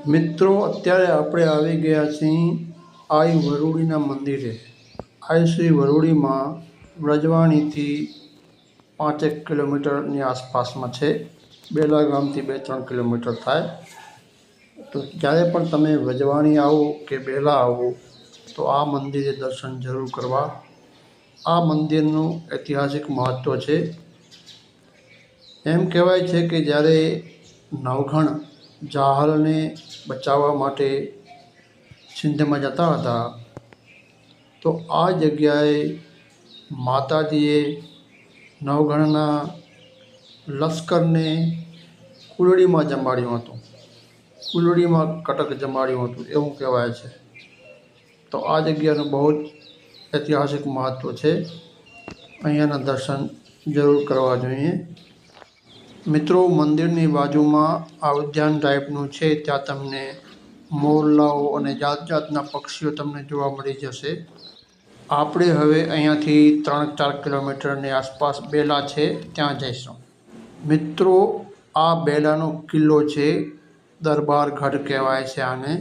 મિત્રો, અત્યારે આપણે આવી ગયા છીએ આઈ વરુડીના મંદિરે. આઈ શ્રી વરુડીમાં વ્રજવાણીથી 5 કિલોમીટરની આસપાસમાં છે. બેલા ગામથી 2-3 કિલોમીટર થાય. તો જ્યારે પણ તમે વ્રજવાણી આવો કે બેલા આવો તો આ મંદિરે દર્શન જરૂર કરવા. આ મંદિરનું ઐતિહાસિક મહત્ત્વ છે. એમ કહેવાય છે કે જ્યારે નવઘણ જાહલને બચાવવા માટે સિંધમાં જતા હતા તો આ જગ્યાએ માતાજીએ નવઘણના લશ્કરને કુલડીમાં જમાડ્યું હતું. કુલડીમાં કટક જમાડ્યું હતું એવું કહેવાય છે. તો આ જગ્યાનું બહુ જ ઐતિહાસિક મહત્ત્વ છે. અહીંયાના દર્શન જરૂર કરવા જોઈએ. મિત્રો, મંદિરની બાજુમાં આ ઉદ્યાન ટાઈપનું છે. ત્યાં તમને મોરલાઓ અને જાત જાતના પક્ષીઓ તમને જોવા મળી જશે. આપણે હવે અહીંયાથી 3-4 કિલોમીટરની આસપાસ બેલા છે ત્યાં જઈશું. મિત્રો, આ બેલાનો કિલ્લો છે. દરબારગઢ કહેવાય છે આને.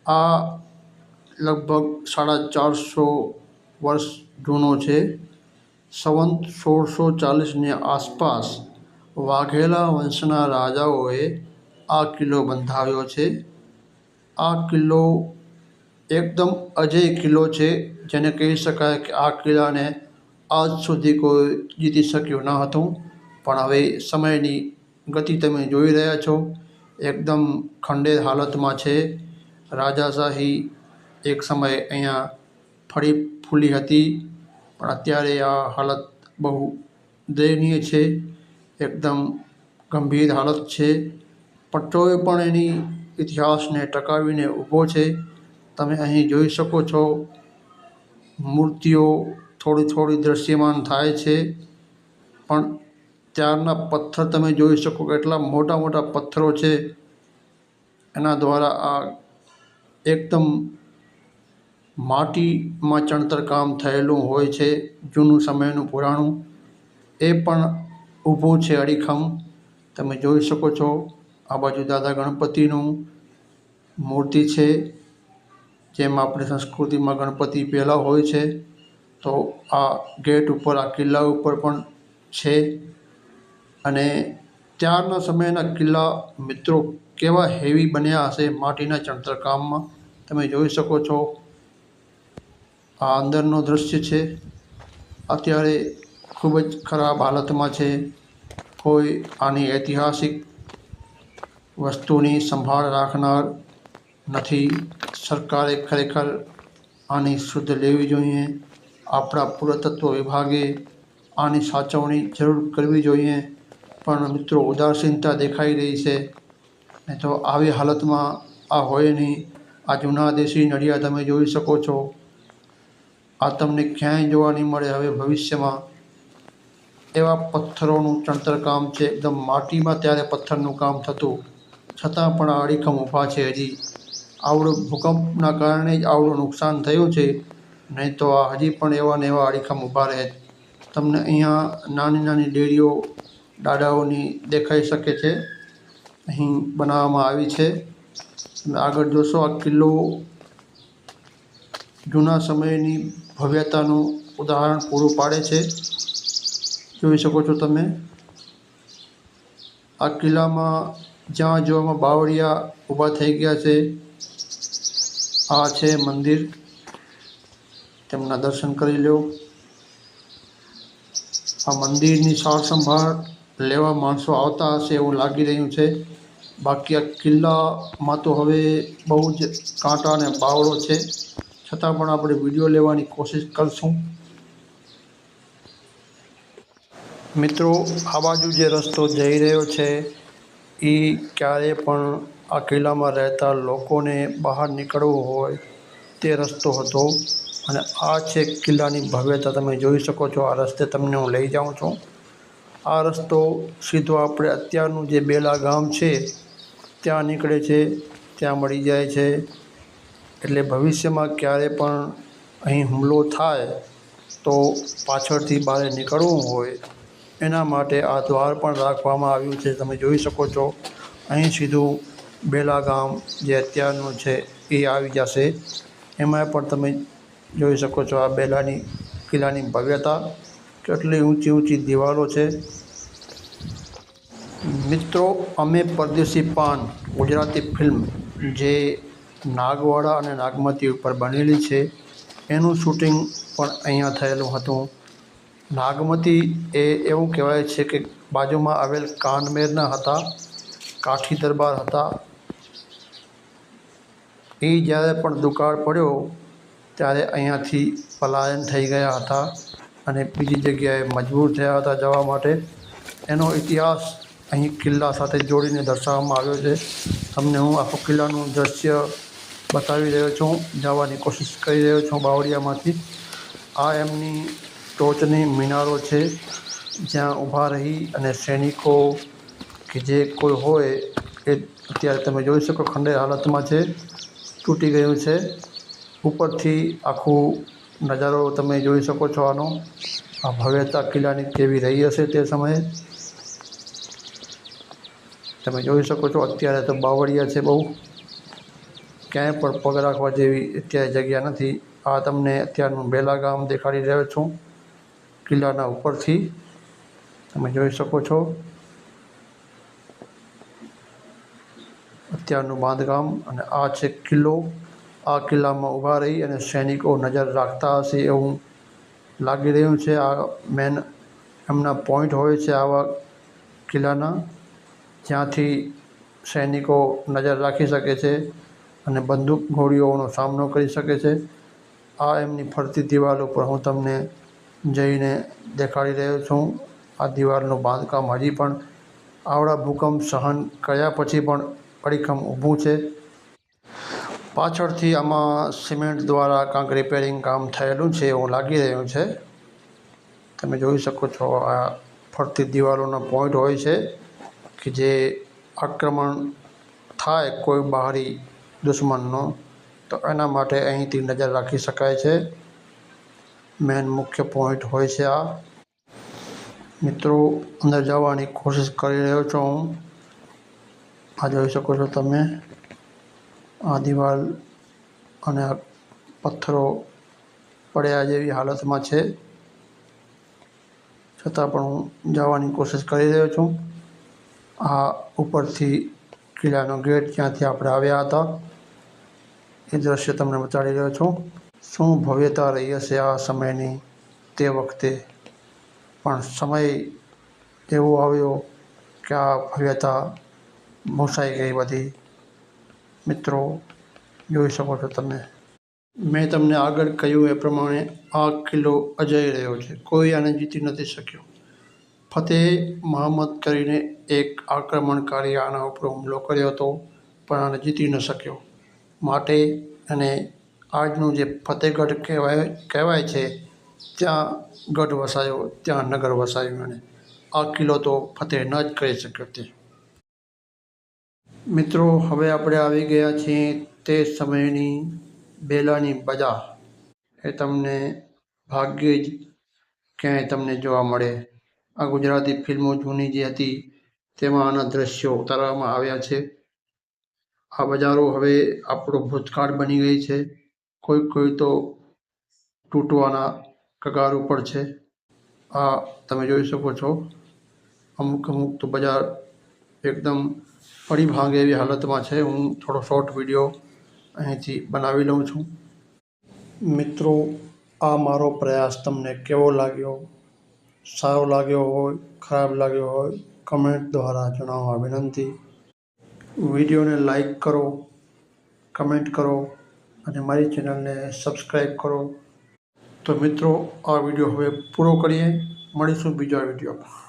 આ લગભગ 450 વર્ષ જૂનો છે. સંવત 1640ની આસપાસ વાઘેલા વંશના રાજાઓએ આ કિલ્લો બંધાવ્યો છે. આ કિલ્લો એકદમ અજેય કિલ્લો છે, જેને કહી શકાય કે આ કિલ્લાને આજ સુધી કોઈ જીતી શક્યું ન હતું. પણ હવે સમયની ગતિ તમે જોઈ રહ્યા છો, એકદમ ખંડેર હાલતમાં છે. રાજાશાહી એક સમયે અહીંયા ફળી ફૂલી હતી, પણ અત્યારે આ હાલત બહુ દયનીય છે. એકદમ ગંભીર હાલત છે. પણ તોય પણ એની ઇતિહાસને ટકાવીને ઊભો છે. તમે અહીં જોઈ શકો છો, મૂર્તિઓ થોડી દૃશ્યમાન થાય છે. પણ ત્યારના પથ્થર તમે જોઈ શકો કે એટલા મોટા મોટા પથ્થરો છે. એના દ્વારા આ એકદમ માટીમાં ચણતર કામ થયેલું હોય છે. જૂનું સમયનું પુરાણું એ પણ ઊભું છે અડીખમ. તમે જોઈ શકો છો. આ બાજુ દાદા ગણપતિનું મૂર્તિ છે. જેમ આપણી સંસ્કૃતિમાં ગણપતિ પહેલાં હોય છે, તો આ ગેટ ઉપર, આ કિલ્લા ઉપર પણ છે. અને ત્યારના સમયના કિલ્લા મિત્રો કેવા હેવી બન્યા હશે માટીના ચણતર કામમાં, તમે જોઈ શકો છો. આ અંદરનું દૃશ્ય છે. અત્યારે ખૂબ જ ખરાબ હાલતમાં છે. કોઈ આની ઐતિહાસિક વસ્તુની સંભાળ રાખનાર નથી. સરકારે ખરેખર આની શુદ્ધ લેવી જોઈએ. આપણા પુરાતત્વ વિભાગે આની સાચવણી જરૂર કરવી જોઈએ. પણ મિત્રો, ઉદાસીનતા દેખાઈ રહી છે. નહીં તો આવી હાલતમાં આ હોય નહીં. આ જૂના દેશી નળિયા તમે જોઈ શકો છો. આ તમને ક્યાંય જોવા નહીં મળે હવે ભવિષ્યમાં. એવા પથ્થરોનું ચણતર કામ છે. એકદમ માટીમાં ત્યારે પથ્થરનું કામ થતું, છતાં પણ આ અડીખમ ઊભા છે. હજી આવડું ભૂકંપના કારણે જ આવડું નુકસાન થયું છે. નહીં તો આ હજી પણ એવા ને એવા અડીખમ ઊભા રહે. તમને અહીંયા નાની નાની ડેરીઓ દાદાઓની દેખાઈ શકે છે. અહીં બનાવવામાં આવી છે. તમે આગળ જોશો, આ કિલ્લો જૂના સમયની ભવ્યતાનું ઉદાહરણ પૂરું પાડે છે. જોઈ શકો છો તમે. આ કિલ્લામાં જ્યાં જોવામાં બાવળિયા ઊભા થઈ ગયા છે. આ છે મંદિર. તેમના દર્શન કરી લો. આ મંદિરની સાર સંભાળ લેવા માણસો આવતા હશે એવું લાગી રહ્યું છે. બાકી આ કિલ્લામાં તો હવે બહુ જ કાંટા અને બાવળો છે. છતાં પણ આપણે વિડીયો લેવાની કોશિશ કરશું. મિત્રો, આ બાજુ જે રસ્તો જઈ રહ્યો છે એ ક્યારે પણ આ કિલ્લામાં રહેતા લોકોને બહાર નીકળવું હોય તે રસ્તો હતો. અને આ છે કિલ્લાની ભવ્યતા. તમે જોઈ શકો છો. આ રસ્તે તમને હું લઈ જાઉં છું. આ રસ્તો સીધો આપણે અત્યારનું જે બેલા ગામ છે ત્યાં નીકળે છે, ત્યાં મળી જાય છે. એટલે ભવિષ્યમાં ક્યારે પણ અહીં હુમલો થાય તો પાછળથી બહાર નીકળવું હોય એના માટે આ દ્વાર પણ રાખવામાં આવ્યું છે. તમે જોઈ શકો છો. અહીં સીધું બેલા ગામ જે અત્યારનું છે એ આવી જશે. એમાં પણ તમે જોઈ શકો છો આ બેલાની કિલ્લાની ભવ્યતા, કેટલી ઊંચી ઊંચી દિવાલો છે. મિત્રો, અમે પરદેશી પાન ગુજરાતી ફિલ્મ જે નાગવાડા અને નાગમતી ઉપર બનેલી છે એનું શૂટિંગ પણ અહીંયા થયેલું હતું. નાગમતી એ એવું કહેવાય છે કે બાજુમાં આવેલ કાનમેરના હતા, કાઠી દરબાર હતા. એ જ્યારે પણ દુકાળ પડ્યો ત્યારે અહીંયાથી પલાયન થઈ ગયા હતા અને બીજી જગ્યાએ મજબૂર થયા હતા જવા માટે. એનો ઇતિહાસ અહીં કિલ્લા સાથે જોડીને દર્શાવવામાં આવ્યો છે. તમને હું આખું કિલ્લાનું દૃશ્ય બતાવી રહ્યો છું, જવાની કોશિશ કરી રહ્યો છું બાવળિયામાંથી. આ એમની ટોચની મિનારો છે જ્યાં ઊભા રહી અને સૈનિકો કે જે કોઈ હોય એ અત્યારે તમે જોઈ શકો ખંડેર હાલતમાં છે, તૂટી ગયું છે. ઉપરથી આખું નજારો તમે જોઈ શકો છો આનો. આ ભવ્યતા કિલ્લાની કેવી રહી હશે તે સમયે તમે જોઈ શકો છો. અત્યારે તો બાવળિયા છે, બહુ ક્યાંય પણ પગ રાખવા જેવી અત્યારે જગ્યા નથી. આ તમને અત્યારનું બેલા ગામ દેખાડી રહ્યો છું કિલ્લાના ઉપરથી, તમે જોઈ શકો છો અત્યારનું બાંધકામ. અને આ છે કિલ્લો. આ કિલ્લામાં ઊભા રહી અને સૈનિકો નજર રાખતા હશે એવું લાગી રહ્યું છે. આ મેન એમના પોઈન્ટ હોય છે આવા કિલ્લાના, જ્યાંથી સૈનિકો નજર રાખી શકે છે અને બંદૂક ગોળીઓનો સામનો કરી શકે છે. આ એમની ફરતી દિવાલ ઉપર હું તમને જઈને દેખાડી રહ્યો છું. આ દિવાલનું બાંધકામ હજી પણ આવડા ભૂકંપ સહન કર્યા પછી પણ અડીખમ ઊભું છે. પાછળથી આમાં સિમેન્ટ દ્વારા કાંઈક રિપેરિંગ કામ થયેલું છે એવું લાગી રહ્યું છે. તમે જોઈ શકો છો આ ફરતી દિવાલોના પોઈન્ટ હોય છે કે જે આક્રમણ થાય કોઈ બહારી દુશ્મનનો તો એના માટે અહીંથી નજર રાખી શકાય છે. મેન મુખ્ય પોઈન્ટ હોય છે આ. મિત્રો, અંદર જવાની કોશિશ કરી રહ્યો છું હું. આ જોઈ શકો છો તમે આ દિવાલ અને આ પથ્થરો પડ્યા જેવી હાલતમાં છે, છતાં પણ હું જવાની કોશિશ કરી રહ્યો છું. આ ઉપરથી કિલ્લાનો ગેટ જ્યાંથી આપણે આવ્યા હતા એ દ્રશ્ય તમને બતાડી રહ્યો છું. શું ભવ્યતા રહી હશે આ સમયની તે વખતે, પણ સમય એવો આવ્યો કે આ ભવ્યતા ભૂંસાઈ ગઈ બધી. મિત્રો, જોઈ શકો છો તમે. મેં તમને આગળ કહ્યું એ પ્રમાણે આ કિલ્લો અજય રહ્યો છે, કોઈ આને જીતી નથી શક્યો. ફતેહ મહમ્મદ કરીને એક આક્રમણકારી આના ઉપર હુમલો કર્યો હતો પણ આને જીતી ન શક્યો. માટે અને આજનું જે ફતેહગઢ કહેવાય છે ત્યાં ગઢ વસાયો, ત્યાં નગર વસાયું. અને આ કિલ્લો તો ફતેહ ન જ કરી શક્યો તે. મિત્રો, હવે આપણે આવી ગયા છીએ તે સમયની બેલાની બજા. એ તમને ભાગ્યે જ ક્યાંય તમને જોવા મળે. આ ગુજરાતી ફિલ્મો જૂની જે હતી તેમાં આના દ્રશ્યો ઉતારવામાં આવ્યા છે. આ બજારો હવે આપણો ભૂતકાળ બની ગઈ છે. કોઈ તો તૂટવાના કગાર ઉપર છે. આ તમે જોઈ શકો છો. અમુક તો બજાર એકદમ પડી ભાંગે એવી હાલતમાં છે. હું થોડો શોર્ટ વિડીયો અહીંથી બનાવી લઉં છું. મિત્રો, આ મારો પ્રયાસ તમને કેવો લાગ્યો? સારો લાગ્યો હોય, ખરાબ લાગ્યો હોય, કમેન્ટ દ્વારા જણાવવા વિનંતી. વિડીયોને લાઈક કરો, કમેન્ટ કરો અને મારી ચેનલને સબસ્ક્રાઈબ કરો. તો મિત્રો, આ વિડીયો હવે પૂરો કરીએ. મળીશું બીજા વિડીયોમાં.